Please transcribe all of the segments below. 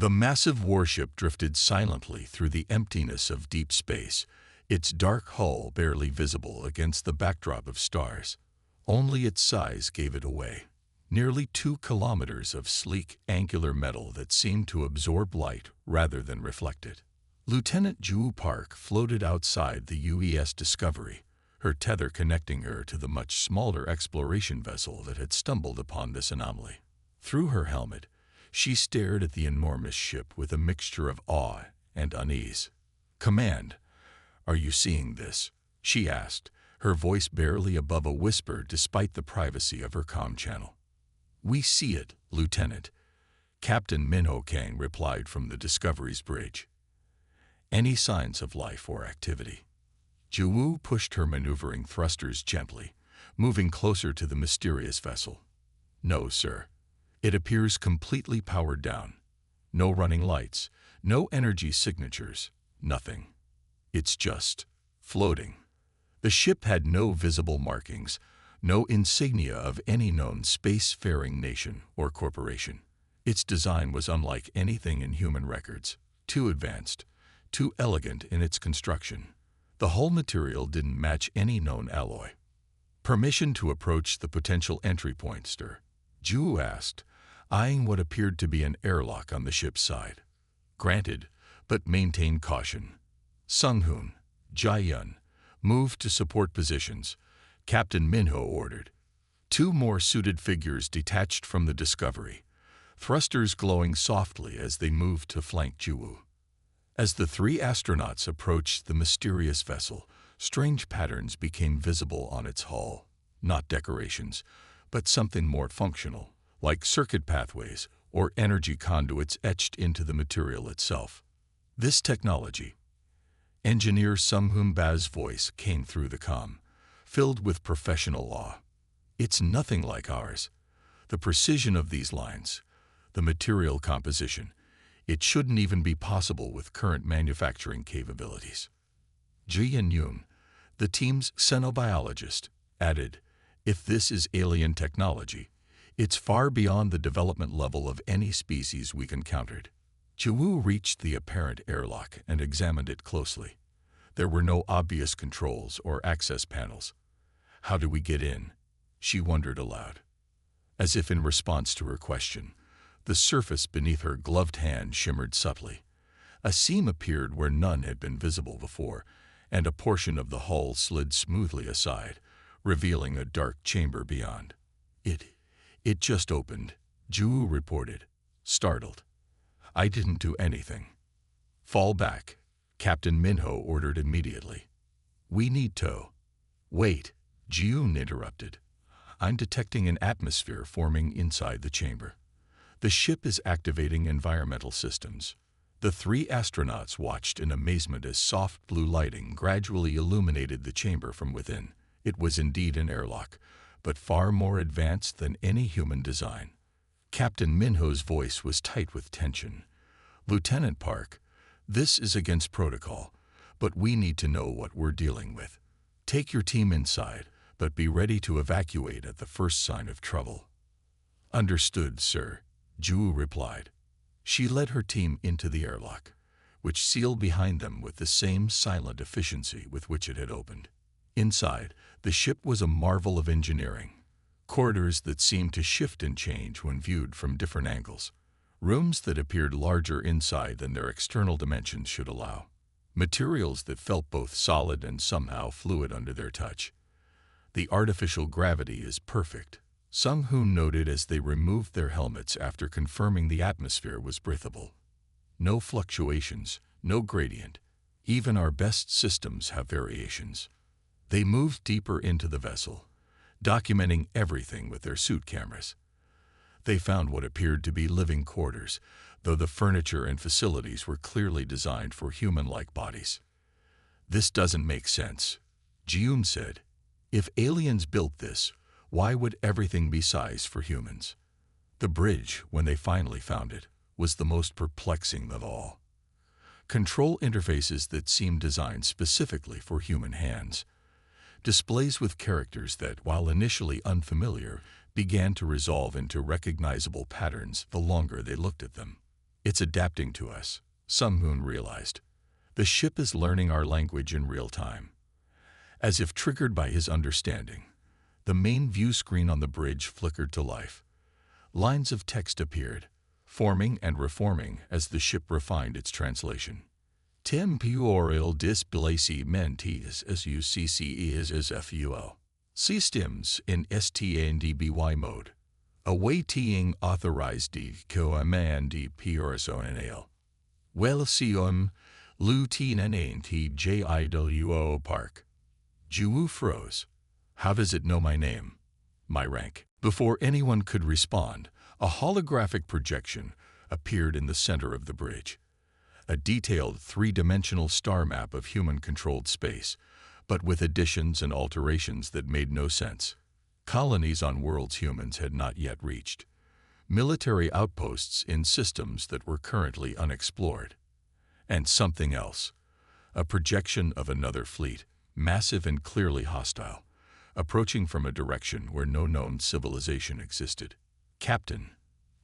The massive warship drifted silently through the emptiness of deep space, its dark hull barely visible against the backdrop of stars. Only its size gave it away. Nearly 2 kilometers of sleek, angular metal that seemed to absorb light rather than reflect it. Lieutenant Ju Park floated outside the UES Discovery, her tether connecting her to the much smaller exploration vessel that had stumbled upon this anomaly. Through her helmet, she stared at the enormous ship with a mixture of awe and unease. "Command, are you seeing this?" she asked, her voice barely above a whisper despite the privacy of her comm channel. "We see it, Lieutenant," Captain Minho Kang replied from the Discovery's bridge. "Any signs of life or activity?" Jiwoo pushed her maneuvering thrusters gently, moving closer to the mysterious vessel. "No, sir. It appears completely powered down. No running lights, no energy signatures, nothing. It's just floating." The ship had no visible markings, no insignia of any known space-faring nation or corporation. Its design was unlike anything in human records, too advanced, too elegant in its construction. The hull material didn't match any known alloy. "Permission to approach the potential entry point, sir?" Ju asked, eyeing what appeared to be an airlock on the ship's side. "Granted, but maintain caution." Sung-hoon, Jae-yun, "Move to support positions," Captain Minho ordered. 2 more suited figures detached from the Discovery, thrusters glowing softly as they moved to flank Jiwoo. As the 3 astronauts approached the mysterious vessel, strange patterns became visible on its hull. Not decorations, but something more functional, like circuit pathways or energy conduits etched into the material itself. "This technology," Engineer Sung-hoon Ba's voice came through the comm, filled with professional awe. "It's nothing like ours. The precision of these lines, the material composition, it shouldn't even be possible with current manufacturing capabilities." Ji Yun, the team's xenobiologist, added, "If this is alien technology, it's far beyond the development level of any species we've encountered." Jiwoo reached the apparent airlock and examined it closely. There were no obvious controls or access panels. "How do we get in?" she wondered aloud. As if in response to her question, the surface beneath her gloved hand shimmered subtly. A seam appeared where none had been visible before, and a portion of the hull slid smoothly aside, revealing a dark chamber beyond. It just opened," Ju reported, startled. "I didn't do anything." "Fall back," Captain Minho ordered immediately. "We need to." "Wait," Ji-yoon interrupted. "I'm detecting an atmosphere forming inside the chamber. The ship is activating environmental systems." The 3 astronauts watched in amazement as soft blue lighting gradually illuminated the chamber from within. It was indeed an airlock, but far more advanced than any human design. Captain Minho's voice was tight with tension. "Lieutenant Park, this is against protocol, but we need to know what we're dealing with. Take your team inside, but be ready to evacuate at the first sign of trouble." "Understood, sir," Ju replied. She led her team into the airlock, which sealed behind them with the same silent efficiency with which it had opened. Inside, the ship was a marvel of engineering. Corridors that seemed to shift and change when viewed from different angles. Rooms that appeared larger inside than their external dimensions should allow. Materials that felt both solid and somehow fluid under their touch. "The artificial gravity is perfect," Sung-hoon noted as they removed their helmets after confirming the atmosphere was breathable. "No fluctuations, no gradient. Even our best systems have variations." They moved deeper into the vessel, documenting everything with their suit cameras. They found what appeared to be living quarters, though the furniture and facilities were clearly designed for human-like bodies. "This doesn't make sense," Ji-yoon said. "If aliens built this, why would everything be sized for humans?" The bridge, when they finally found it, was the most perplexing of all. Control interfaces that seemed designed specifically for human hands. Displays with characters that, while initially unfamiliar, began to resolve into recognizable patterns the longer they looked at them. It's adapting to us, Sun Moon realized. The ship is learning our language in real time. As if triggered by his understanding, the main view screen on the bridge flickered to life. Lines of text appeared, forming and reforming as the ship refined its translation. Temporal displacement as UCCE as FUL. Systems in STNDBY mode. Awaiting authorized command PRSONAL. Welcome, Lieutenant JIWO Park. Juwu froze. How does it know my name? My rank. Before anyone could respond, a holographic projection appeared in the center of the bridge. A detailed three-dimensional star map of human-controlled space, but with additions and alterations that made no sense. Colonies on worlds humans had not yet reached. Military outposts in systems that were currently unexplored. And something else. A projection of another fleet, massive and clearly hostile, approaching from a direction where no known civilization existed. Captain,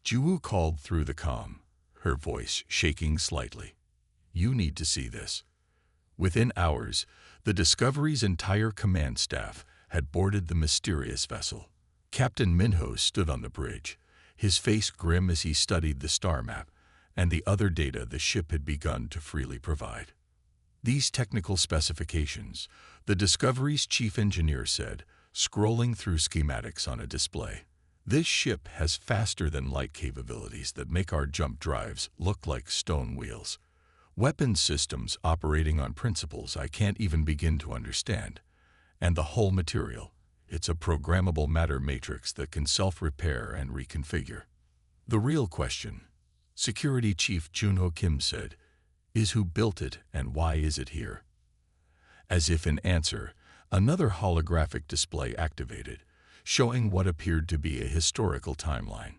Juwu called through the comm, her voice shaking slightly. You need to see this. Within hours, the Discovery's entire command staff had boarded the mysterious vessel. Captain Minho stood on the bridge, his face grim as he studied the star map and the other data the ship had begun to freely provide. These technical specifications, the Discovery's chief engineer said, scrolling through schematics on a display. This ship has faster-than-light capabilities that make our jump drives look like stone wheels. Weapons systems operating on principles I can't even begin to understand. And the whole material, it's a programmable matter matrix that can self-repair and reconfigure. The real question, Security Chief Junho Kim said, is who built it and why is it here? As if in answer, another holographic display activated, showing what appeared to be a historical timeline.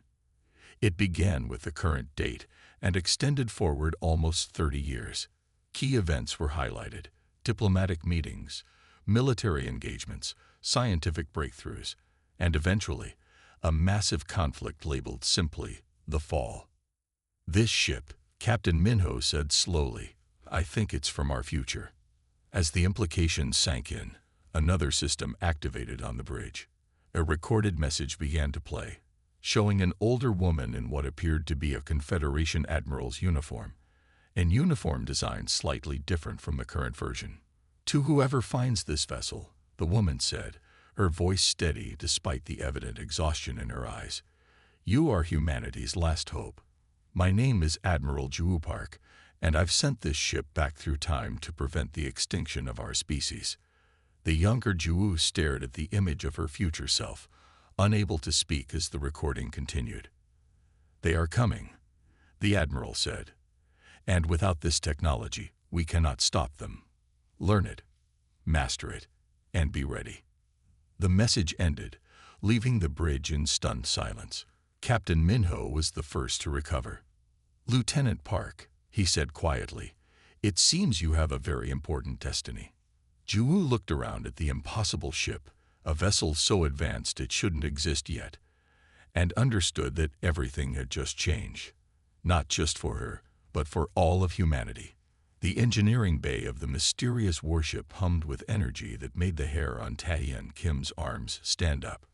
It began with the current date and extended forward almost 30 years. Key events were highlighted: diplomatic meetings, military engagements, scientific breakthroughs, and eventually, a massive conflict labeled simply the Fall. This ship, Captain Minho said slowly, I think it's from our future. As the implications sank in, another system activated on the bridge. A recorded message began to play, showing an older woman in what appeared to be a Confederation admiral's uniform, an uniform design slightly different from the current version. To whoever finds this vessel, the woman said, her voice steady despite the evident exhaustion in her eyes, you are humanity's last hope. My name is Admiral Juwu Park, and I've sent this ship back through time to prevent the extinction of our species. The younger Juwu stared at the image of her future self, unable to speak as the recording continued. They are coming, the Admiral said. And without this technology, we cannot stop them. Learn it, master it, and be ready. The message ended, leaving the bridge in stunned silence. Captain Minho was the first to recover. Lieutenant Park, he said quietly, it seems you have a very important destiny. Juwu looked around at the impossible ship, a vessel so advanced it shouldn't exist yet, and understood that everything had just changed. Not just for her, but for all of humanity. The engineering bay of the mysterious warship hummed with energy that made the hair on Taehyun Kim's arms stand up.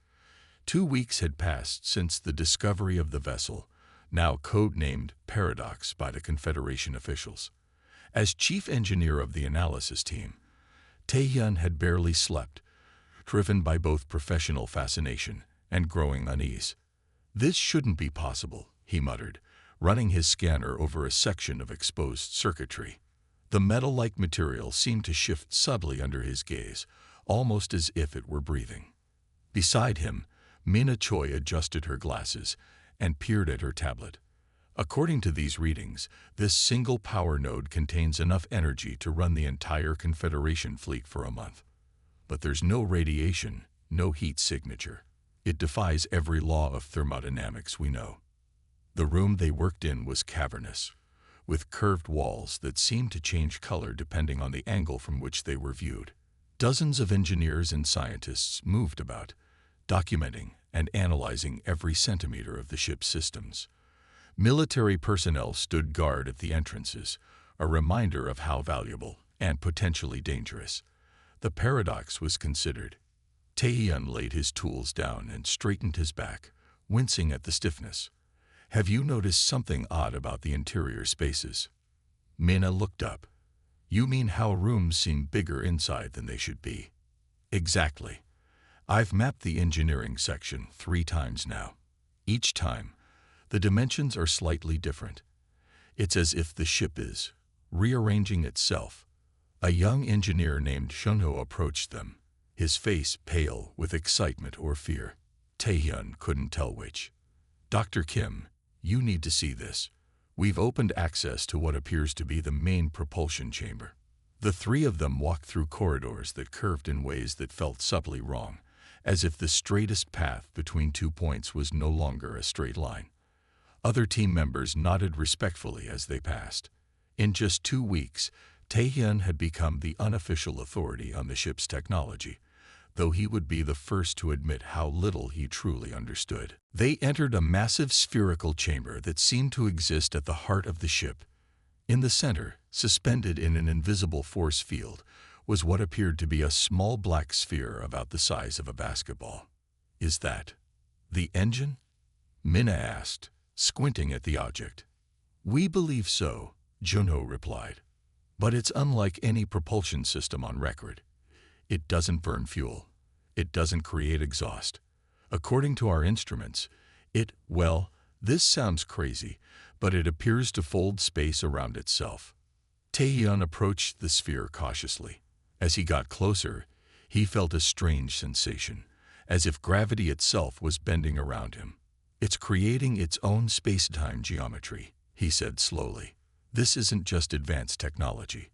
2 weeks had passed since the discovery of the vessel, now code-named Paradox by the Confederation officials. As chief engineer of the analysis team, Taehyun had barely slept, driven by both professional fascination and growing unease. This shouldn't be possible, he muttered, running his scanner over a section of exposed circuitry. The metal-like material seemed to shift subtly under his gaze, almost as if it were breathing. Beside him, Mina Choi adjusted her glasses and peered at her tablet. According to these readings, this single power node contains enough energy to run the entire Confederation fleet for a month. But there's no radiation, no heat signature. It defies every law of thermodynamics we know. The room they worked in was cavernous, with curved walls that seemed to change color depending on the angle from which they were viewed. Dozens of engineers and scientists moved about, documenting and analyzing every centimeter of the ship's systems. Military personnel stood guard at the entrances, a reminder of how valuable and potentially dangerous the paradox was considered. Taehyun laid his tools down and straightened his back, wincing at the stiffness. "Have you noticed something odd about the interior spaces?" Mina looked up. "You mean how rooms seem bigger inside than they should be?" "Exactly. I've mapped the engineering section 3 times now. Each time, the dimensions are slightly different. It's as if the ship is rearranging itself." A young engineer named Shunho approached them, his face pale with excitement or fear. Taehyun couldn't tell which. "Dr. Kim, you need to see this. We've opened access to what appears to be the main propulsion chamber." The 3 of them walked through corridors that curved in ways that felt subtly wrong, as if the straightest path between 2 points was no longer a straight line. Other team members nodded respectfully as they passed. In just 2 weeks, Taehyun had become the unofficial authority on the ship's technology, though he would be the first to admit how little he truly understood. They entered a massive spherical chamber that seemed to exist at the heart of the ship. In the center, suspended in an invisible force field, was what appeared to be a small black sphere about the size of a basketball. "Is that the engine?" Mina asked, squinting at the object. "We believe so," Junho replied. "But it's unlike any propulsion system on record. It doesn't burn fuel. It doesn't create exhaust. According to our instruments, well, this sounds crazy, but it appears to fold space around itself." Taehyun approached the sphere cautiously. As he got closer, he felt a strange sensation, as if gravity itself was bending around him. "It's creating its own space-time geometry," he said slowly. "This isn't just advanced technology.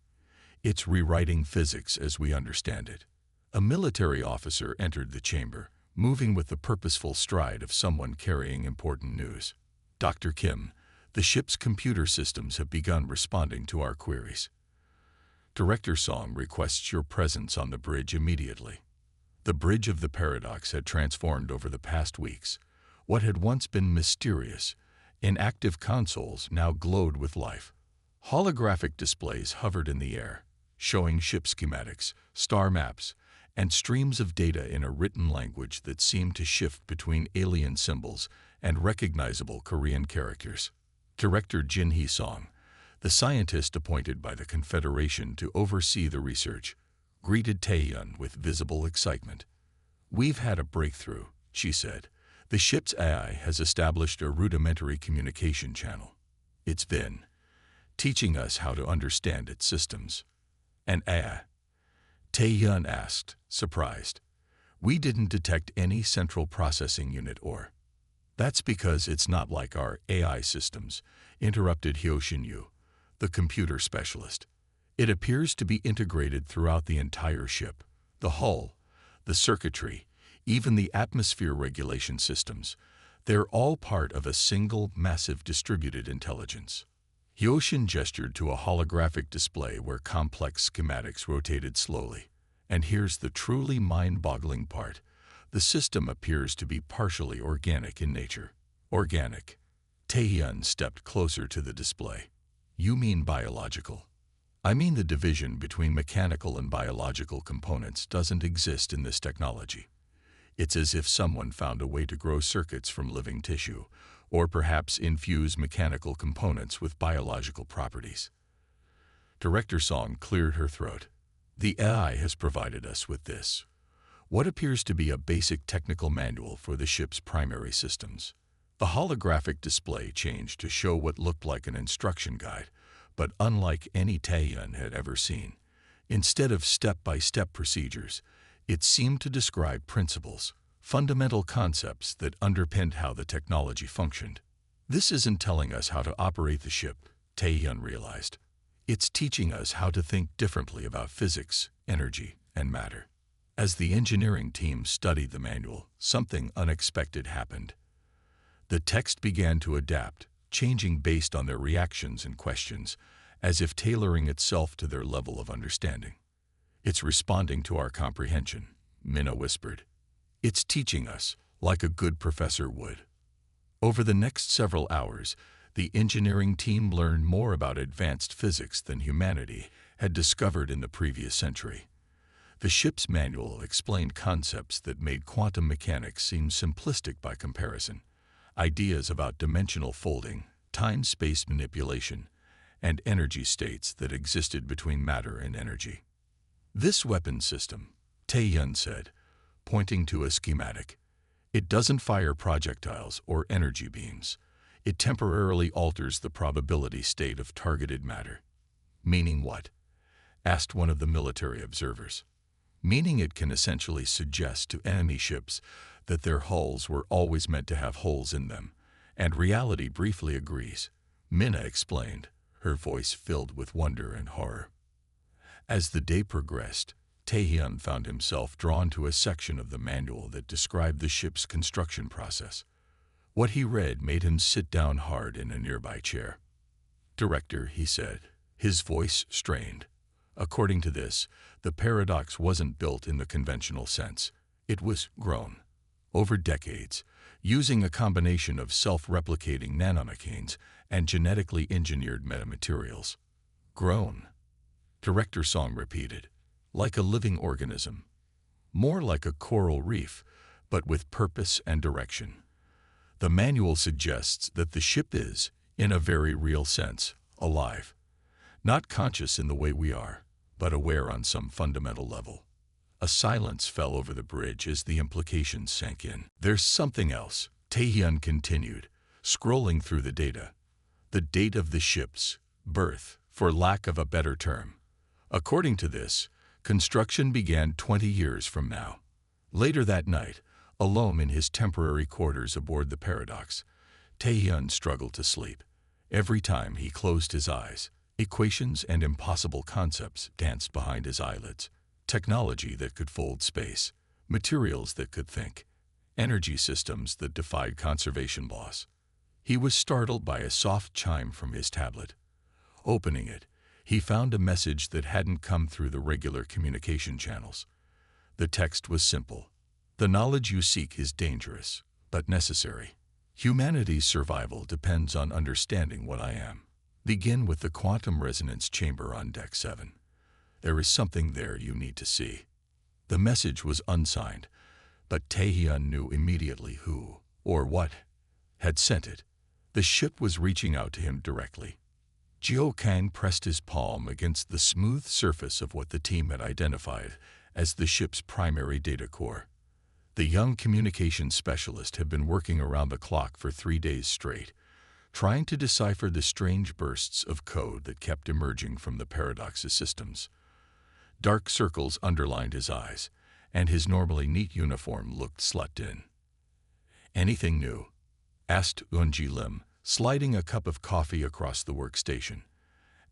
It's rewriting physics as we understand it." A military officer entered the chamber, moving with the purposeful stride of someone carrying important news. "Dr. Kim, the ship's computer systems have begun responding to our queries. Director Song requests your presence on the bridge immediately." The bridge of the paradox had transformed over the past weeks. What had once been mysterious, inactive consoles now glowed with life. Holographic displays hovered in the air, showing ship schematics, star maps, and streams of data in a written language that seemed to shift between alien symbols and recognizable Korean characters. Director Jin Hee-song, the scientist appointed by the Confederation to oversee the research, greeted Taehyun with visible excitement. "We've had a breakthrough," she said. "The ship's AI has established a rudimentary communication channel. It's been teaching us how to understand its systems." "An AI?" Taehyun asked, surprised. "We didn't detect any central processing unit or—" "That's because it's not like our AI systems," interrupted Hyoshin Yu, the computer specialist. "It appears to be integrated throughout the entire ship. The hull, the circuitry, even the atmosphere regulation systems, they're all part of a single, massive distributed intelligence." Hyoshin gestured to a holographic display where complex schematics rotated slowly. "And here's the truly mind-boggling part. The system appears to be partially organic in nature." "Organic?" Taehyun stepped closer to the display. "You mean biological?" "I mean the division between mechanical and biological components doesn't exist in this technology. It's as if someone found a way to grow circuits from living tissue, or perhaps infuse mechanical components with biological properties." Director Song cleared her throat. "The AI has provided us with this, what appears to be a basic technical manual for the ship's primary systems." The holographic display changed to show what looked like an instruction guide, but unlike any Taehyun had ever seen. Instead of step-by-step procedures, it seemed to describe principles, fundamental concepts that underpinned how the technology functioned. "This isn't telling us how to operate the ship," Taehyun realized. "It's teaching us how to think differently about physics, energy, and matter." As the engineering team studied the manual, something unexpected happened. The text began to adapt, changing based on their reactions and questions, as if tailoring itself to their level of understanding. "It's responding to our comprehension," Mina whispered. "It's teaching us, like a good professor would." Over the next several hours, The engineering team learned more about advanced physics than humanity had discovered in the previous century. The ship's manual explained concepts that made quantum mechanics seem simplistic by comparison. Ideas about dimensional folding, time-space manipulation, and energy states that existed between matter and energy. This weapon system, Tae-hyun said, pointing to a schematic, it doesn't fire projectiles or energy beams. It temporarily alters the probability state of targeted matter. Meaning what? Asked one of the military observers. Meaning it can essentially suggest to enemy ships that their hulls were always meant to have holes in them, and reality briefly agrees, Minna explained, her voice filled with wonder and horror. As the day progressed, Tae-hyun found himself drawn to a section of the manual that described the ship's construction process. What he read made him sit down hard in a nearby chair. "Director," he said, his voice strained. According to this, the paradox wasn't built in the conventional sense. It was grown, over decades, using a combination of self-replicating nanomechanes and genetically engineered metamaterials. Grown, Director Song repeated, like a living organism. More like a coral reef, but with purpose and direction. The manual suggests that the ship is, in a very real sense, alive. Not conscious in the way we are, but aware on some fundamental level. A silence fell over the bridge as the implications sank in. "There's something else," Tae-hyun continued, scrolling through the data. The date of the ship's birth, for lack of a better term. According to this, construction began 20 years from now. Later that night, alone in his temporary quarters aboard the Paradox, Tae-hyun struggled to sleep. Every time he closed his eyes, equations and impossible concepts danced behind his eyelids. Technology that could fold space, materials that could think, energy systems that defied conservation laws. He was startled by a soft chime from his tablet. Opening it, he found a message that hadn't come through the regular communication channels. The text was simple. "The knowledge you seek is dangerous, but necessary. Humanity's survival depends on understanding what I am. Begin with the quantum resonance chamber on Deck 7. There is something there you need to see." The message was unsigned, but Tae-hyun knew immediately who, or what, had sent it. The ship was reaching out to him directly. Jio Kang pressed his palm against the smooth surface of what the team had identified as the ship's primary data core. The young communications specialist had been working around the clock for 3 days straight, trying to decipher the strange bursts of code that kept emerging from the Paradox's systems. Dark circles underlined his eyes, and his normally neat uniform looked slept in. "Anything new?" asked Eun-ji Lim, sliding a cup of coffee across the workstation.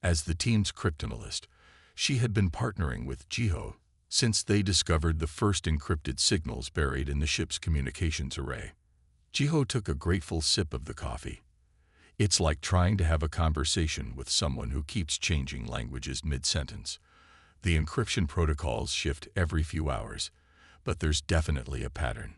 As the team's cryptanalyst, she had been partnering with Jiho since they discovered the first encrypted signals buried in the ship's communications array. Jiho took a grateful sip of the coffee. "It's like trying to have a conversation with someone who keeps changing languages mid-sentence. The encryption protocols shift every few hours, but there's definitely a pattern."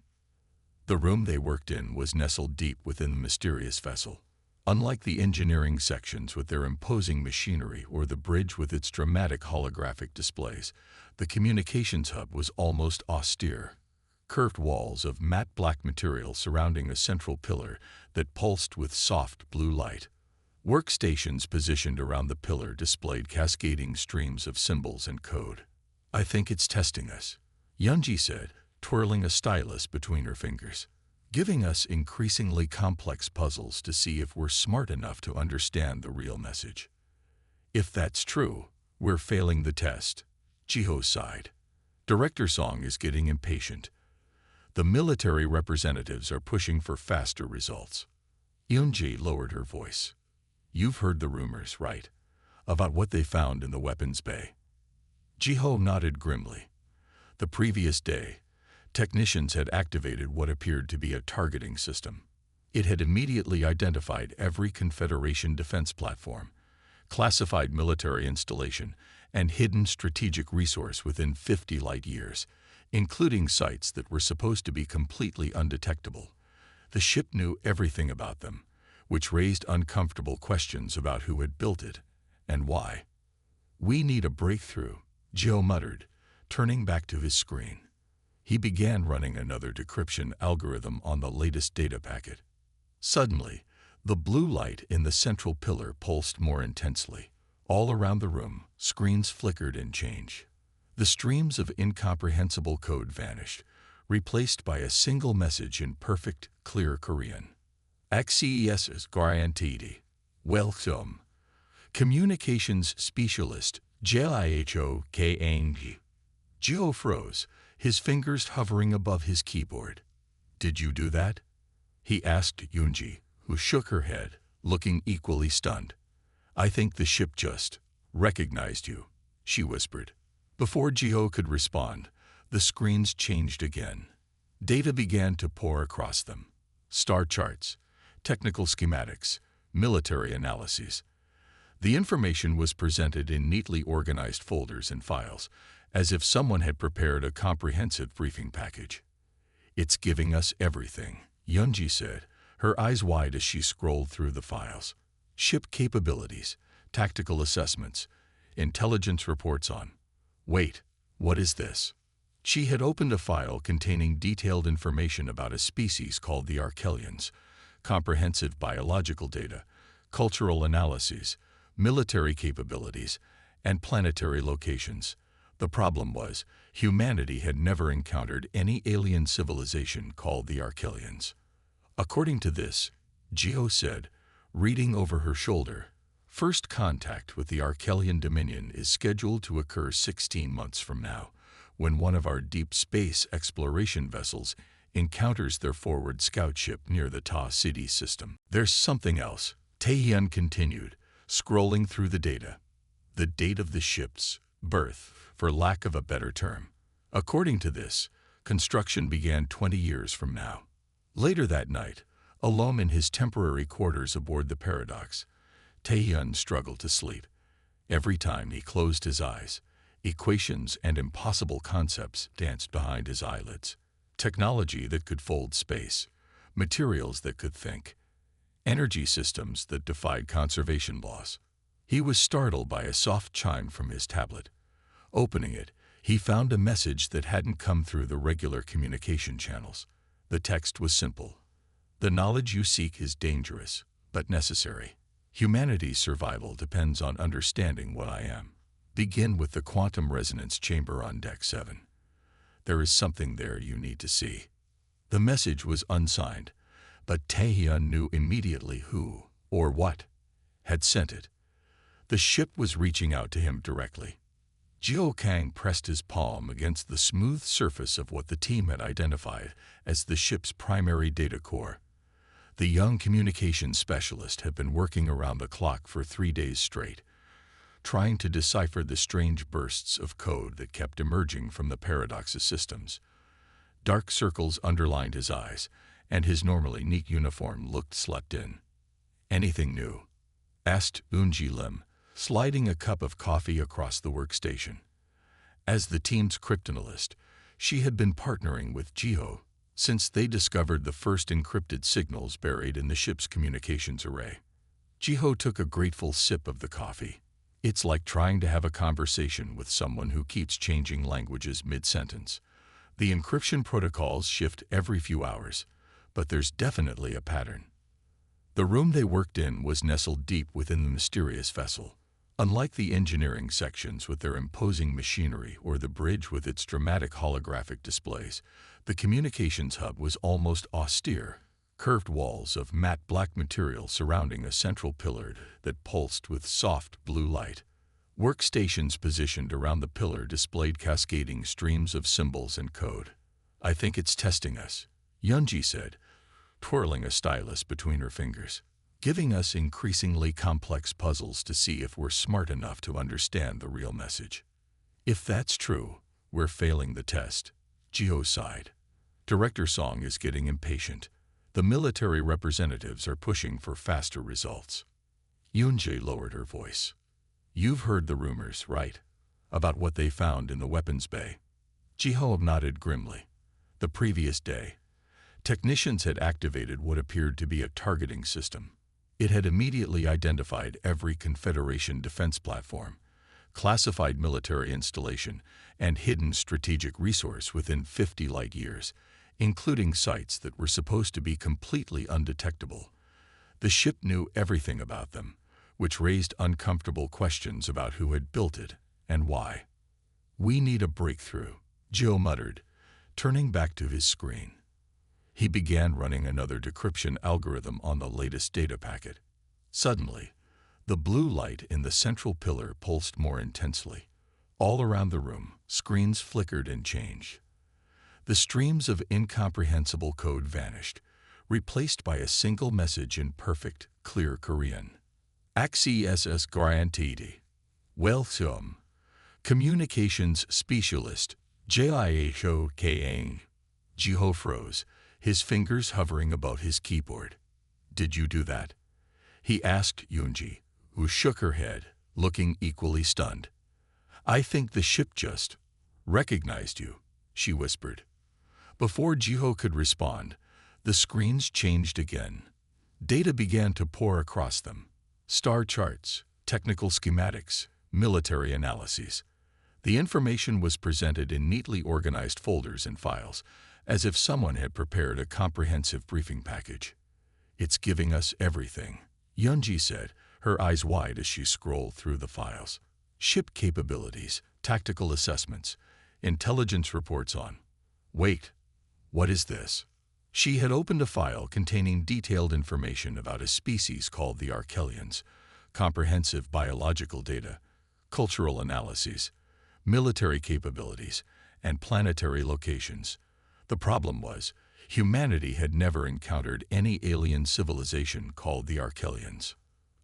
The room they worked in was nestled deep within the mysterious vessel. Unlike the engineering sections with their imposing machinery or the bridge with its dramatic holographic displays, the communications hub was almost austere. Curved walls of matte black material surrounding a central pillar that pulsed with soft blue light. Workstations positioned around the pillar displayed cascading streams of symbols and code. "I think it's testing us," Yoon-ji said, twirling a stylus between her fingers. "Giving us increasingly complex puzzles to see if we're smart enough to understand the real message." "If that's true, we're failing the test," Jiho sighed. Director Song is getting impatient. The military representatives are pushing for faster results. Yoon-ji lowered her voice. "You've heard the rumors, right? About what they found in the weapons bay." Jiho nodded grimly. The previous day, technicians had activated what appeared to be a targeting system. It had immediately identified every Confederation defense platform, classified military installation, and hidden strategic resource within 50 light years, including sites that were supposed to be completely undetectable. The ship knew everything about them, which raised uncomfortable questions about who had built it and why. "We need a breakthrough," Joe muttered, turning back to his screen. He began running another decryption algorithm on the latest data packet. Suddenly, the blue light in the central pillar pulsed more intensely. All around the room, screens flickered and changed. The streams of incomprehensible code vanished, replaced by a single message in perfect, clear Korean. "Access guaranteed. Welcome. Communications Specialist, JIHOKANG." Joe froze, his fingers hovering above his keyboard. "Did you do that?" he asked Yoonji, who shook her head, looking equally stunned. "I think the ship just recognized you," she whispered. Before Gio could respond, the screens changed again. Data began to pour across them. Star charts, technical schematics, military analyses. The information was presented in neatly organized folders and files, as if someone had prepared a comprehensive briefing package. "It's giving us everything," Yoonji said, her eyes wide as she scrolled through the files. "Ship capabilities, tactical assessments, intelligence reports on..." "Wait, what is this?" She had opened a file containing detailed information about a species called the Archelians, comprehensive biological data, cultural analyses, military capabilities, and planetary locations. The problem was, humanity had never encountered any alien civilization called the Archelians. According to this, Gio said, reading over her shoulder, first contact with the Archelian Dominion is scheduled to occur 16 months from now, when one of our deep space exploration vessels encounters their forward scout ship near the Ta City system. "There's something else," Taehyun continued, scrolling through the data. "The date of the ship's birth, for lack of a better term. According to this, construction began 20 years from now." Later that night, alone in his temporary quarters aboard the Paradox, Taehyun struggled to sleep. Every time he closed his eyes, equations and impossible concepts danced behind his eyelids. Technology that could fold space, materials that could think, energy systems that defied conservation laws. He was startled by a soft chime from his tablet. Opening it, he found a message that hadn't come through the regular communication channels. The text was simple. "The knowledge you seek is dangerous, but necessary. Humanity's survival depends on understanding what I am. Begin with the quantum resonance chamber on Deck 7. There is something there you need to see." The message was unsigned, but Taehyun knew immediately who, or what, had sent it. The ship was reaching out to him directly. Jiho Kang pressed his palm against the smooth surface of what the team had identified as the ship's primary data core. The young communications specialist had been working around the clock for 3 days straight, trying to decipher the strange bursts of code that kept emerging from the Paradox's systems. Dark circles underlined his eyes, and his normally neat uniform looked slept in. "Anything new?" asked Eunji Lim, sliding a cup of coffee across the workstation. As the team's cryptanalyst, she had been partnering with Jiho since they discovered the first encrypted signals buried in the ship's communications array. Jiho took a grateful sip of the coffee. "It's like trying to have a conversation with someone who keeps changing languages mid-sentence. The encryption protocols shift every few hours, but there's definitely a pattern." The room they worked in was nestled deep within the mysterious vessel. Unlike the engineering sections with their imposing machinery or the bridge with its dramatic holographic displays, the communications hub was almost austere, curved walls of matte black material surrounding a central pillar that pulsed with soft blue light. Workstations positioned around the pillar displayed cascading streams of symbols and code. "I think it's testing us," Yoonji said, twirling a stylus between her fingers, "giving us increasingly complex puzzles to see if we're smart enough to understand the real message." "If that's true, we're failing the test," Jiho sighed. Director Song is getting impatient. The military representatives are pushing for faster results. Yoonji lowered her voice. "You've heard the rumors, right? About what they found in the weapons bay?" Jiho nodded grimly. The previous day, technicians had activated what appeared to be a targeting system. It had immediately identified every Confederation defense platform, classified military installation, and hidden strategic resource within 50 light years, including sites that were supposed to be completely undetectable. The ship knew everything about them, which raised uncomfortable questions about who had built it and why. "We need a breakthrough," Joe muttered, turning back to his screen. He began running another decryption algorithm on the latest data packet. Suddenly, the blue light in the central pillar pulsed more intensely. All around the room, screens flickered and changed. The streams of incomprehensible code vanished, replaced by a single message in perfect, clear Korean. Access granted. Welcome. Communications Specialist, Jiho Kang. Jiho froze, his fingers hovering above his keyboard. "Did you do that?" he asked Yoonji, who shook her head, looking equally stunned. "I think the ship just recognized you," she whispered. Before Jiho could respond, the screens changed again. Data began to pour across them. Star charts, technical schematics, military analyses. The information was presented in neatly organized folders and files, as if someone had prepared a comprehensive briefing package. "It's giving us everything," Yoonji said, her eyes wide as she scrolled through the files. "Ship capabilities, tactical assessments, intelligence reports on." "Wait, what is this?" She had opened a file containing detailed information about a species called the Archelians, comprehensive biological data, cultural analyses, military capabilities, and planetary locations. The problem was, humanity had never encountered any alien civilization called the Archelians.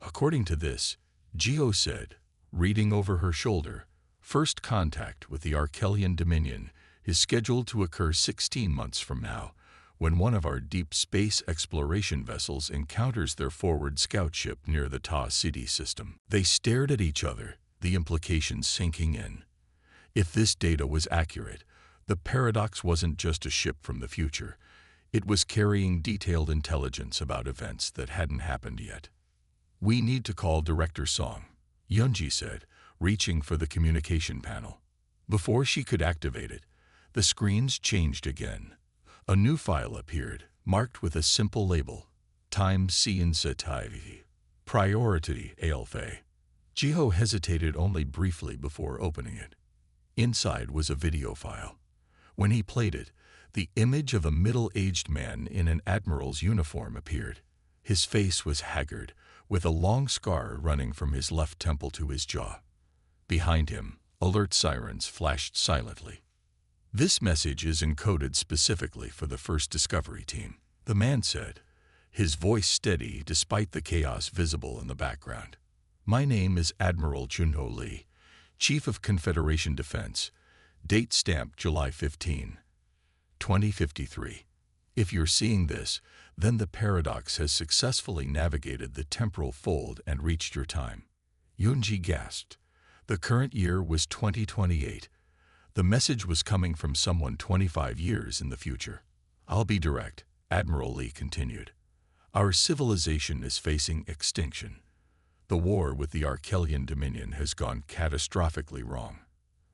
According to this, Geo said, reading over her shoulder, first contact with the Archelian Dominion is scheduled to occur 16 months from now, when one of our deep space exploration vessels encounters their forward scout ship near the Ta City system. They stared at each other, the implications sinking in. If this data was accurate, the Paradox wasn't just a ship from the future. It was carrying detailed intelligence about events that hadn't happened yet. "We need to call Director Song," Yoonji said, reaching for the communication panel. Before she could activate it, the screens changed again. A new file appeared, marked with a simple label, Time Sensitive, Priority Alpha. Jiho hesitated only briefly before opening it. Inside was a video file. When he played it, the image of a middle-aged man in an admiral's uniform appeared. His face was haggard, with a long scar running from his left temple to his jaw. Behind him, alert sirens flashed silently. "This message is encoded specifically for the first Discovery team," the man said, his voice steady despite the chaos visible in the background. "My name is Admiral Junho Lee, Chief of Confederation Defense. Date stamped July 15, 2053. If you're seeing this, then the Paradox has successfully navigated the temporal fold and reached your time." Yoonji gasped. The current year was 2028. The message was coming from someone 25 years in the future. "I'll be direct," Admiral Lee continued. "Our civilization is facing extinction. The war with the Archelian Dominion has gone catastrophically wrong.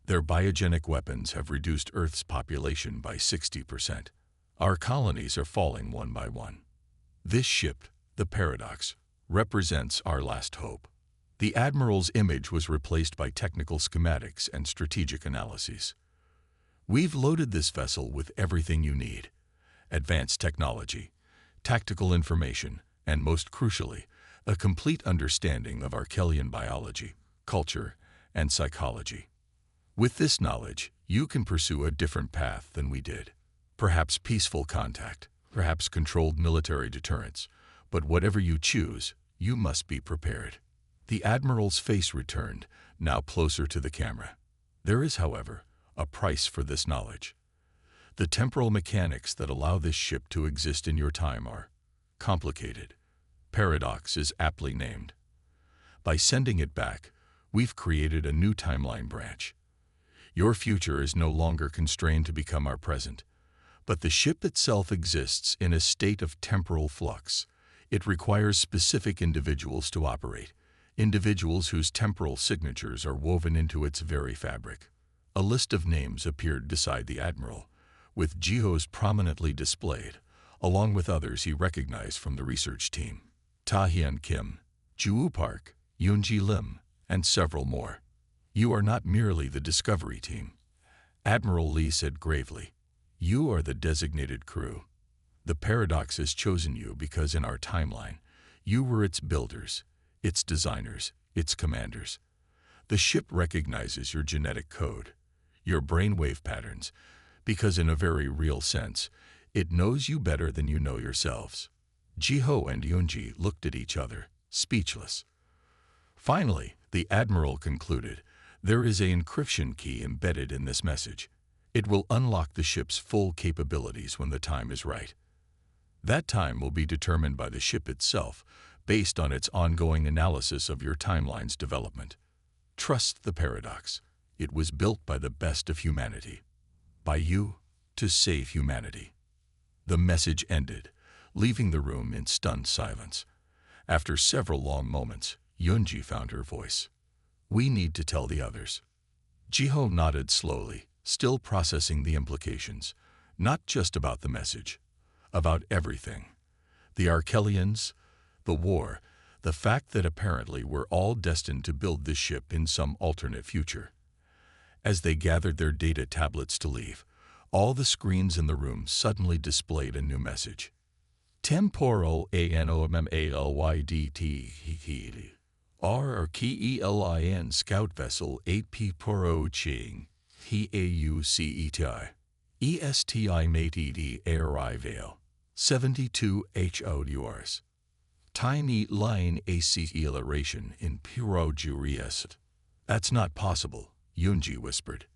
Their biogenic weapons have reduced Earth's population by 60%. Our colonies are falling one by one. This ship, the Paradox, represents our last hope." The Admiral's image was replaced by technical schematics and strategic analyses. "We've loaded this vessel with everything you need: advanced technology, tactical information, and most crucially, a complete understanding of Archelian biology, culture, and psychology. With this knowledge, you can pursue a different path than we did. Perhaps peaceful contact, perhaps controlled military deterrence, but whatever you choose, you must be prepared." The Admiral's face returned, now closer to the camera. "There is, however, a price for this knowledge. The temporal mechanics that allow this ship to exist in your time are complicated. Paradox is aptly named. By sending it back, we've created a new timeline branch. Your future is no longer constrained to become our present, but the ship itself exists in a state of temporal flux. It requires specific individuals to operate, individuals whose temporal signatures are woven into its very fabric. A list of names appeared beside the Admiral, with Jiho's prominently displayed, along with others he recognized from the research team. Ta-Hyun Kim, Ju Park, Yoonji Lim, and several more. You are not merely the Discovery team, Admiral Lee said gravely. You are the designated crew. The Paradox has chosen you because in our timeline, you were its builders, its designers, its commanders. The ship recognizes your genetic code, your brainwave patterns, because in a very real sense, it knows you better than you know yourselves. Jiho and Yoonji looked at each other, speechless. Finally, the Admiral concluded, there is an encryption key embedded in this message. It will unlock the ship's full capabilities when the time is right. That time will be determined by the ship itself, based on its ongoing analysis of your timeline's development. Trust the Paradox. It was built by the best of humanity. By you, to save humanity. The message ended, leaving the room in stunned silence. After several long moments, Yoonji found her voice. We need to tell the others. Jiho nodded slowly, still processing the implications, not just about the message, about everything. The Arkelians, the war, the fact that apparently we're all destined to build this ship in some alternate future. As they gathered their data tablets to leave, all the screens in the room suddenly displayed a new message. Temporal ANOMALYDT R KELIN Scout Vessel 8P Poro Ching HAUCETI ESTI Matedi Air Vale 72 HODURS Tiny Line Acceleration in Puro Juriest. That's not possible, Yoonji whispered.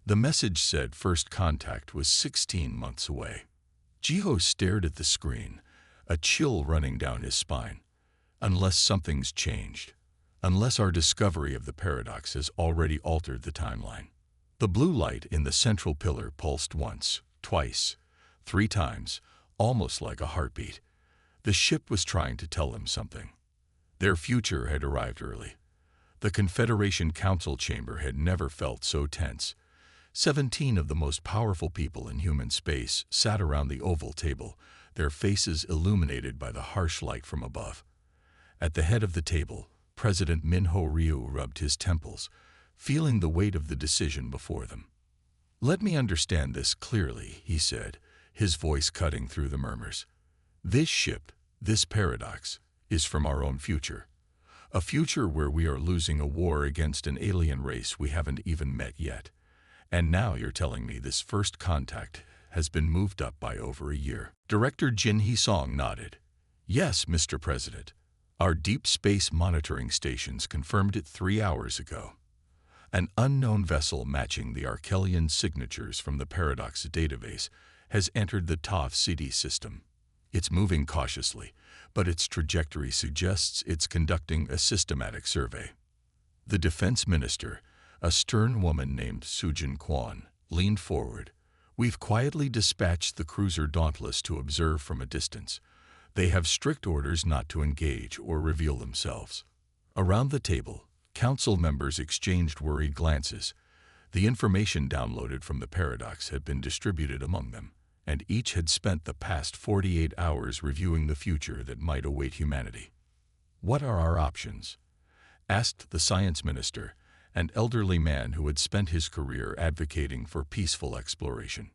The message said first contact was 16 months away. Jiho stared at the screen, a chill running down his spine. Unless something's changed. Unless our discovery of the Paradox has already altered the timeline. The blue light in the central pillar pulsed once, twice, 3 times, almost like a heartbeat. The ship was trying to tell them something. Their future had arrived early. The Confederation Council chamber had never felt so tense. 17 of the most powerful people in human space sat around the oval table, their faces illuminated by the harsh light from above. At the head of the table, President Minho Ryu rubbed his temples, feeling the weight of the decision before them. Let me understand this clearly, he said, his voice cutting through the murmurs. This ship, this Paradox, is from our own future. A future where we are losing a war against an alien race we haven't even met yet. And now you're telling me this first contact has been moved up by over a year. Director Jin Hee-song nodded. Yes, Mr. President. Our deep space monitoring stations confirmed it 3 hours ago. An unknown vessel matching the Arkelian signatures from the Paradox database has entered the TOF CD system. It's moving cautiously, but its trajectory suggests it's conducting a systematic survey. The defense minister, a stern woman named Sujin Kwon, leaned forward. We've quietly dispatched the cruiser Dauntless to observe from a distance. They have strict orders not to engage or reveal themselves. Around the table, council members exchanged worried glances. The information downloaded from the Paradox had been distributed among them, and each had spent the past 48 hours reviewing the future that might await humanity. What are our options? Asked the science minister, an elderly man who had spent his career advocating for peaceful exploration.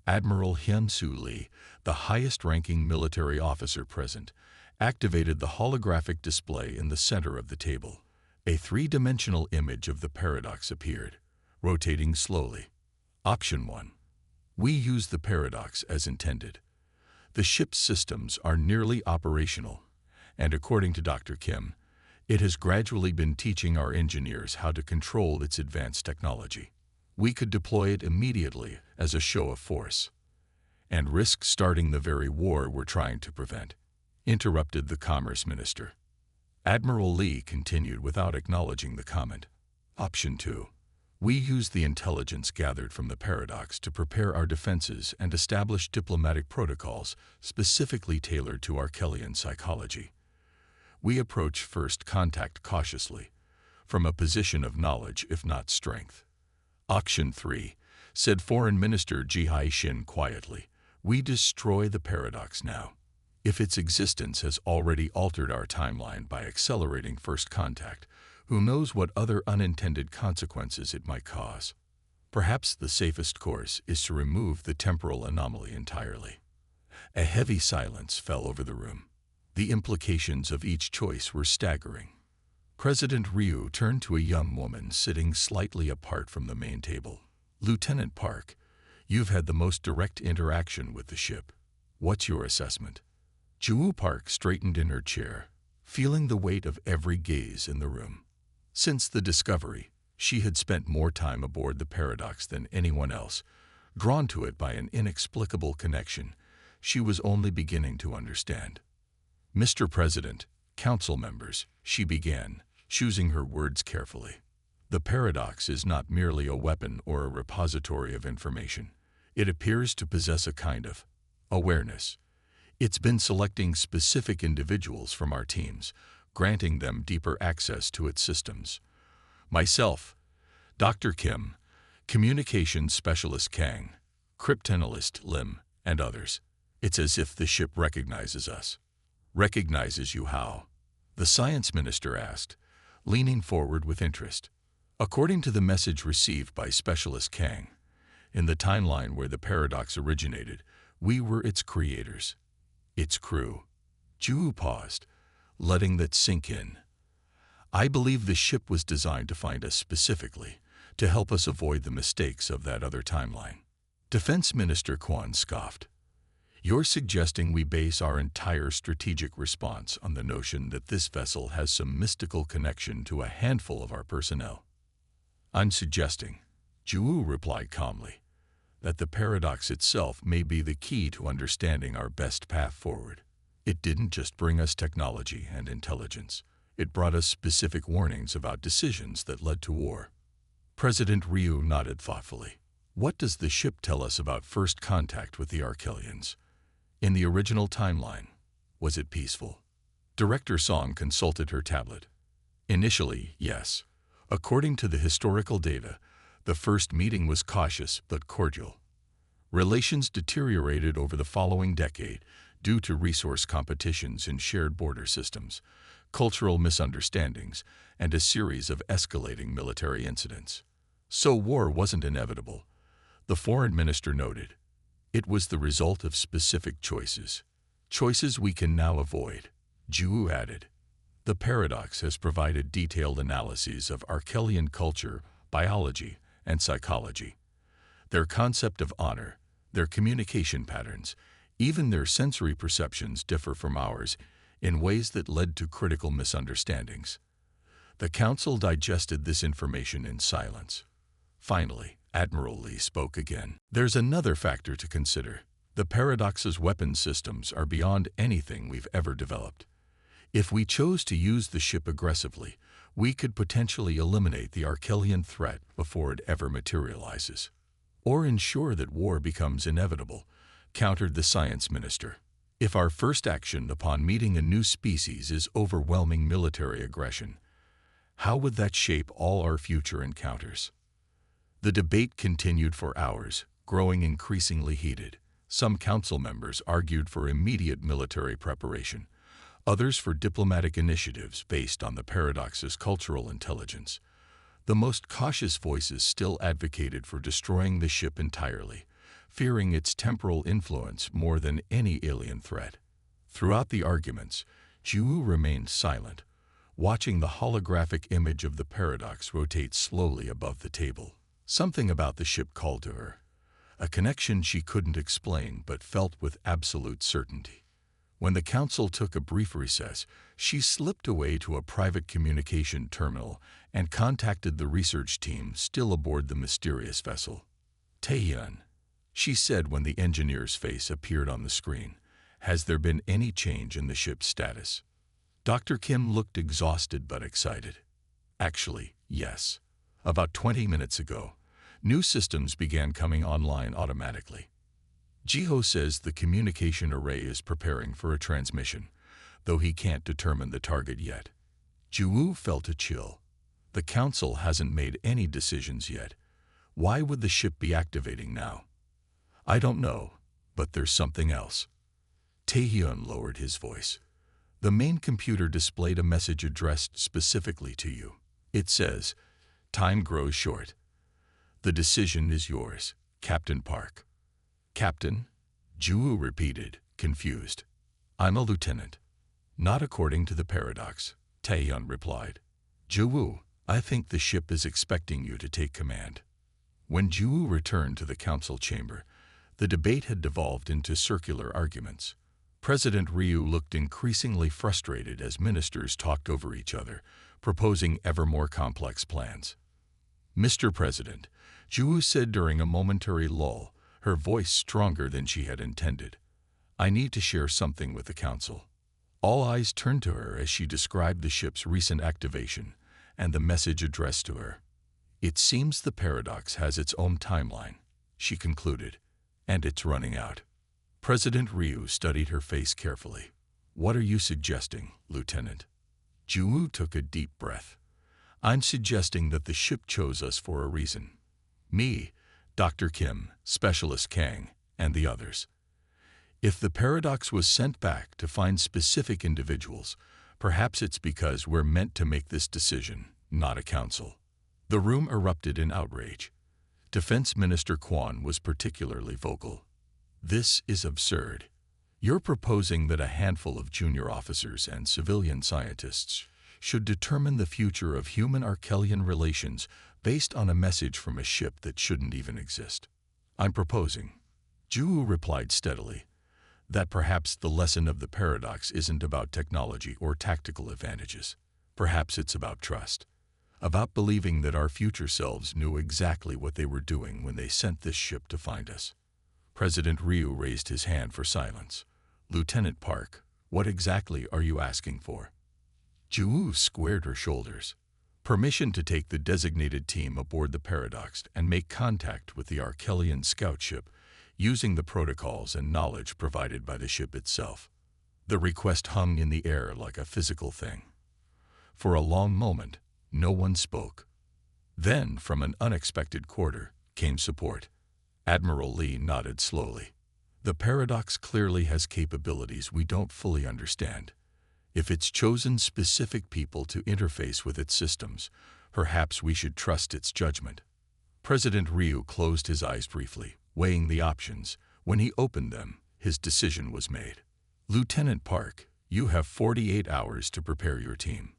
Admiral Hyun-Soo Lee, the highest-ranking military officer present, activated the holographic display in the center of the table. A 3-dimensional image of the Paradox appeared, rotating slowly. Option 1. We use the Paradox as intended. The ship's systems are nearly operational, and according to Dr. Kim, it has gradually been teaching our engineers how to control its advanced technology. We could deploy it immediately as a show of force, and risk starting the very war we're trying to prevent, interrupted the Commerce Minister. Admiral Lee continued without acknowledging the comment. Option 2. We used the intelligence gathered from the paradox to prepare our defenses and establish diplomatic protocols specifically tailored to Arkelian psychology. We approach first contact cautiously, from a position of knowledge if not strength. Auction 3, said Foreign Minister Ji Haixin quietly. We destroy the paradox now. If its existence has already altered our timeline by accelerating first contact, who knows what other unintended consequences it might cause? Perhaps the safest course is to remove the temporal anomaly entirely. A heavy silence fell over the room. The implications of each choice were staggering. President Ryu turned to a young woman sitting slightly apart from the main table. Lieutenant Park, you've had the most direct interaction with the ship. What's your assessment? Ju Park straightened in her chair, feeling the weight of every gaze in the room. Since the discovery, she had spent more time aboard the paradox than anyone else. Drawn to it by an inexplicable connection, she was only beginning to understand. Mr. President, Council members, she began, choosing her words carefully. The paradox is not merely a weapon or a repository of information. It appears to possess a kind of awareness. It's been selecting specific individuals from our teams, granting them deeper access to its systems. Myself, Dr. Kim, Communications Specialist Kang, Cryptanalyst Lim, and others. It's as if the ship recognizes us. Recognizes you how? The Science Minister asked, leaning forward with interest. According to the message received by Specialist Kang, in the timeline where the paradox originated, we were its creators. Its crew. Ju paused, letting that sink in. I believe the ship was designed to find us specifically, to help us avoid the mistakes of that other timeline. Defense Minister Kwan scoffed. You're suggesting we base our entire strategic response on the notion that this vessel has some mystical connection to a handful of our personnel. I'm suggesting, Ju replied calmly, that the paradox itself may be the key to understanding our best path forward. It didn't just bring us technology and intelligence. It brought us specific warnings about decisions that led to war. President Ryu nodded thoughtfully. What does the ship tell us about first contact with the Arkelians? In the original timeline, was it peaceful? Director Song consulted her tablet. Initially, yes. According to the historical data, the first meeting was cautious but cordial. Relations deteriorated over the following decade due to resource competitions in shared border systems, cultural misunderstandings, and a series of escalating military incidents. So war wasn't inevitable, the foreign minister noted. It was the result of specific choices. Choices we can now avoid, Ju added. The paradox has provided detailed analyses of Arkelian culture, biology, and psychology. Their concept of honor, their communication patterns, even their sensory perceptions differ from ours in ways that led to critical misunderstandings. The Council digested this information in silence. Finally, Admiral Lee spoke again. There's another factor to consider. The paradox's weapon systems are beyond anything we've ever developed. If we chose to use the ship aggressively, we could potentially eliminate the Arkelian threat before it ever materializes. Or ensure that war becomes inevitable, countered the Science Minister. If our first action upon meeting a new species is overwhelming military aggression, how would that shape all our future encounters? The debate continued for hours, growing increasingly heated. Some council members argued for immediate military preparation, others for diplomatic initiatives based on the paradox's cultural intelligence. The most cautious voices still advocated for destroying the ship entirely, fearing its temporal influence more than any alien threat. Throughout the arguments, Ju remained silent, watching the holographic image of the paradox rotate slowly above the table. Something about the ship called to her, a connection she couldn't explain but felt with absolute certainty. When the council took a brief recess, she slipped away to a private communication terminal and contacted the research team still aboard the mysterious vessel. Taehyun, she said when the engineer's face appeared on the screen, has there been any change in the ship's status? Dr. Kim looked exhausted but excited. Actually, yes. About 20 minutes ago, new systems began coming online automatically. Jiho says the communication array is preparing for a transmission, though he can't determine the target yet. Juwu felt a chill. The Council hasn't made any decisions yet. Why would the ship be activating now? I don't know, but there's something else. Taehyun lowered his voice. The main computer displayed a message addressed specifically to you. It says, "Time grows short. The decision is yours, Captain Park." "Captain?" Juwu repeated, confused. "I'm a lieutenant." "Not according to the paradox," Taehyun replied. "Juwu, I think the ship is expecting you to take command." When Juwu returned to the council chamber, the debate had devolved into circular arguments. President Ryu looked increasingly frustrated as ministers talked over each other, proposing ever more complex plans. "Mr. President," Juwu said during a momentary lull, her voice stronger than she had intended, "I need to share something with the council." All eyes turned to her as she described the ship's recent activation and the message addressed to her. "It seems the paradox has its own timeline," she concluded, "and it's running out." President Ryu studied her face carefully. "What are you suggesting, Lieutenant?" Juwu took a deep breath. "I'm suggesting that the ship chose us for a reason. Me, Dr. Kim, Specialist Kang, and the others. If the paradox was sent back to find specific individuals, perhaps it's because we're meant to make this decision, not a council." The room erupted in outrage. Defense Minister Kwon was particularly vocal. "This is absurd. You're proposing that a handful of junior officers and civilian scientists should determine the future of human-Arkelian relations based on a message from a ship that shouldn't even exist. I'm proposing," Juwu replied steadily, "that perhaps the lesson of the paradox isn't about technology or tactical advantages. Perhaps it's about trust. About believing that our future selves knew exactly what they were doing when they sent this ship to find us." President Ryu raised his hand for silence. "Lieutenant Park, what exactly are you asking for?" Juwu squared her shoulders. "Permission to take the designated team aboard the paradox and make contact with the Arkelian scout ship, using the protocols and knowledge provided by the ship itself." The request hung in the air like a physical thing. For a long moment, no one spoke. Then, from an unexpected quarter, came support. Admiral Lee nodded slowly. "The paradox clearly has capabilities we don't fully understand. If it's chosen specific people to interface with its systems, perhaps we should trust its judgment." President Ryu closed his eyes briefly, weighing the options. When he opened them, his decision was made. "Lieutenant Park, you have 48 hours to prepare your team.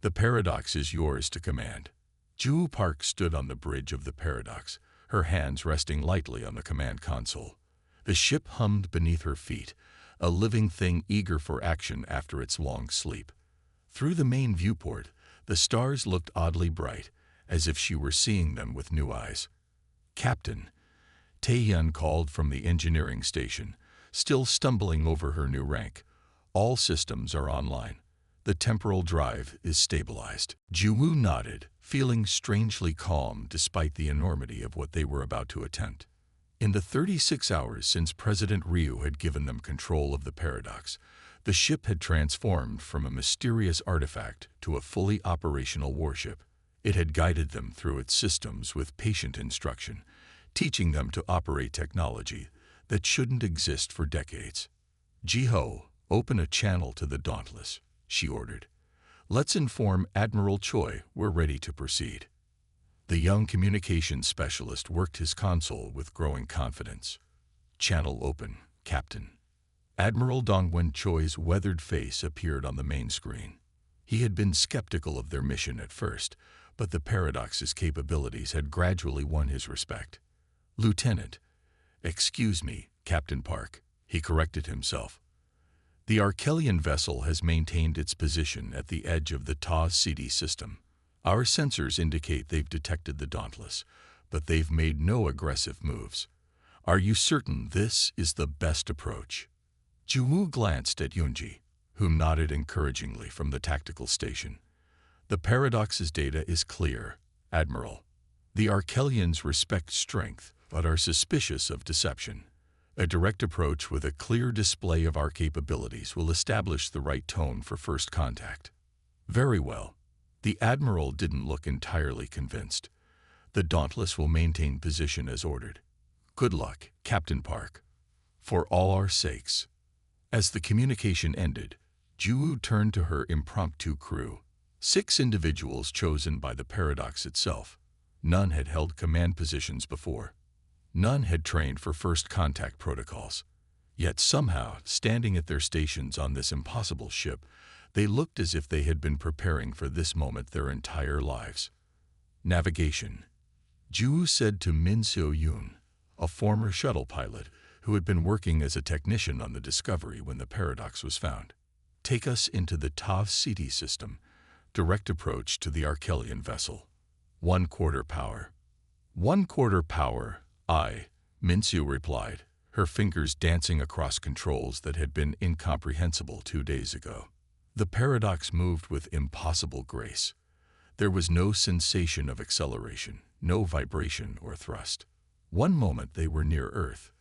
The paradox is yours to command." Juwu Park stood on the bridge of the paradox, her hands resting lightly on the command console. The ship hummed beneath her feet, a living thing eager for action after its long sleep. Through the main viewport, the stars looked oddly bright, as if she were seeing them with new eyes. "Captain," Taehyun called from the engineering station, still stumbling over her new rank, "all systems are online. The temporal drive is stabilized." Juwu nodded, feeling strangely calm despite the enormity of what they were about to attempt. In the 36 hours since President Ryu had given them control of the paradox, the ship had transformed from a mysterious artifact to a fully operational warship. It had guided them through its systems with patient instruction, teaching them to operate technology that shouldn't exist for decades. "Jiho, open a channel to the Dauntless," she ordered. "Let's inform Admiral Choi we're ready to proceed." The young communications specialist worked his console with growing confidence. "Channel open, Captain." Admiral Dongwen Choi's weathered face appeared on the main screen. He had been skeptical of their mission at first, but the paradox's capabilities had gradually won his respect. "Lieutenant, excuse me, Captain Park," he corrected himself. "The Arkelian vessel has maintained its position at the edge of the TAW-CD system. Our sensors indicate they've detected the Dauntless, but they've made no aggressive moves. Are you certain this is the best approach?" Juwu glanced at Yunji, who nodded encouragingly from the tactical station. "The paradox's data is clear. Admiral, the Arkelians respect strength, but are suspicious of deception. A direct approach with a clear display of our capabilities will establish the right tone for first contact. Very well. The Admiral didn't look entirely convinced. The Dauntless will maintain position as ordered. Good luck, Captain Park. For all our sakes. As the communication ended, Ju turned to her impromptu crew. 6 individuals chosen by the paradox itself. None had held command positions before. None had trained for first contact protocols. Yet somehow, standing at their stations on this impossible ship, they looked as if they had been preparing for this moment their entire lives. Navigation. Ju said to Min Seo-yoon, a former shuttle pilot who had been working as a technician on the Discovery when the paradox was found. Take us into the Tav City system. Direct approach to the Arkelian vessel. 1/4 power. 1/4 power, Min-seo replied, her fingers dancing across controls that had been incomprehensible 2 days ago. The paradox moved with impossible grace. There was no sensation of acceleration, no vibration or thrust. One moment they were near Earth.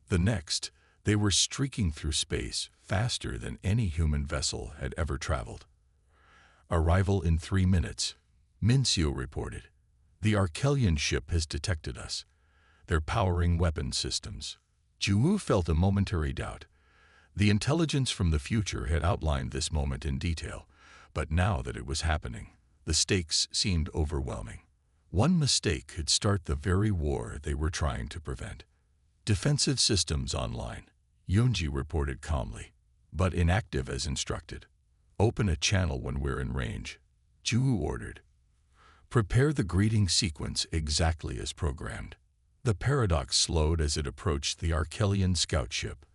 The next, they were streaking through space faster than any human vessel had ever traveled. Arrival in 3 minutes, Min-seo reported. The Arkelian ship has detected us. They're powering weapon systems. Ju felt a momentary doubt. The intelligence from the future had outlined this moment in detail, but now that it was happening, the stakes seemed overwhelming. One mistake could start the very war they were trying to prevent. Defensive systems online, Yoonji reported calmly, but inactive as instructed. Open a channel when we're in range, Ju ordered. Prepare the greeting sequence exactly as programmed. The paradox slowed as it approached the Arkelian scout ship,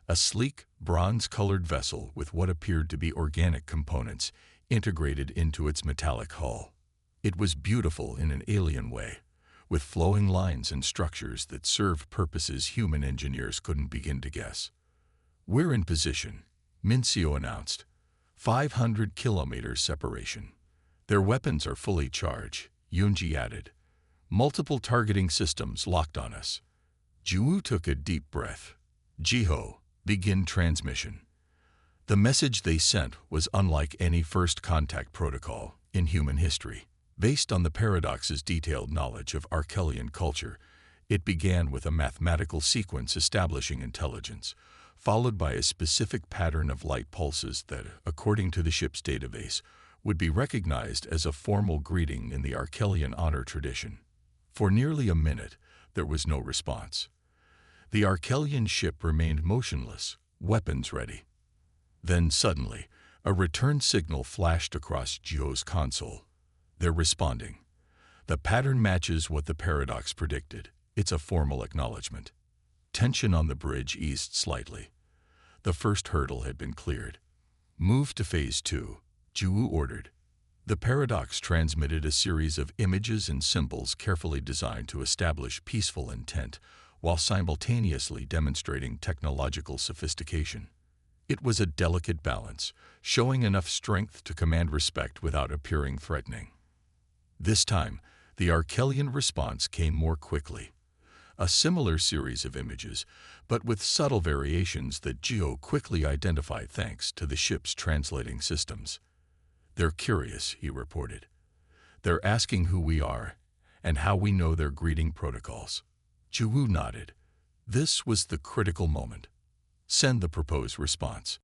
a sleek, bronze-colored vessel with what appeared to be organic components integrated into its metallic hull. It was beautiful in an alien way, with flowing lines and structures that served purposes human engineers couldn't begin to guess. We're in position, Min-seo announced. 500 kilometers separation. Their weapons are fully charged, Yoonji added. Multiple targeting systems locked on us. Ju took a deep breath. Jiho, begin transmission. The message they sent was unlike any first contact protocol in human history. Based on the paradox's detailed knowledge of Arkelian culture, it began with a mathematical sequence establishing intelligence, followed by a specific pattern of light pulses that, according to the ship's database, would be recognized as a formal greeting in the Arkelian honor tradition. For nearly a minute, there was no response. The Arkelian ship remained motionless, weapons ready. Then suddenly, a return signal flashed across Jiho's console. They're responding. The pattern matches what the paradox predicted. It's a formal acknowledgement. Tension on the bridge eased slightly. The first hurdle had been cleared. Move to Phase 2, Ju ordered. The paradox transmitted a series of images and symbols carefully designed to establish peaceful intent while simultaneously demonstrating technological sophistication. It was a delicate balance, showing enough strength to command respect without appearing threatening. This time, the Arkelian response came more quickly. A similar series of images, but with subtle variations that Jiho quickly identified thanks to the ship's translating systems. They're curious, he reported. They're asking who we are and how we know their greeting protocols. Ju nodded. This was the critical moment. Send the proposed response.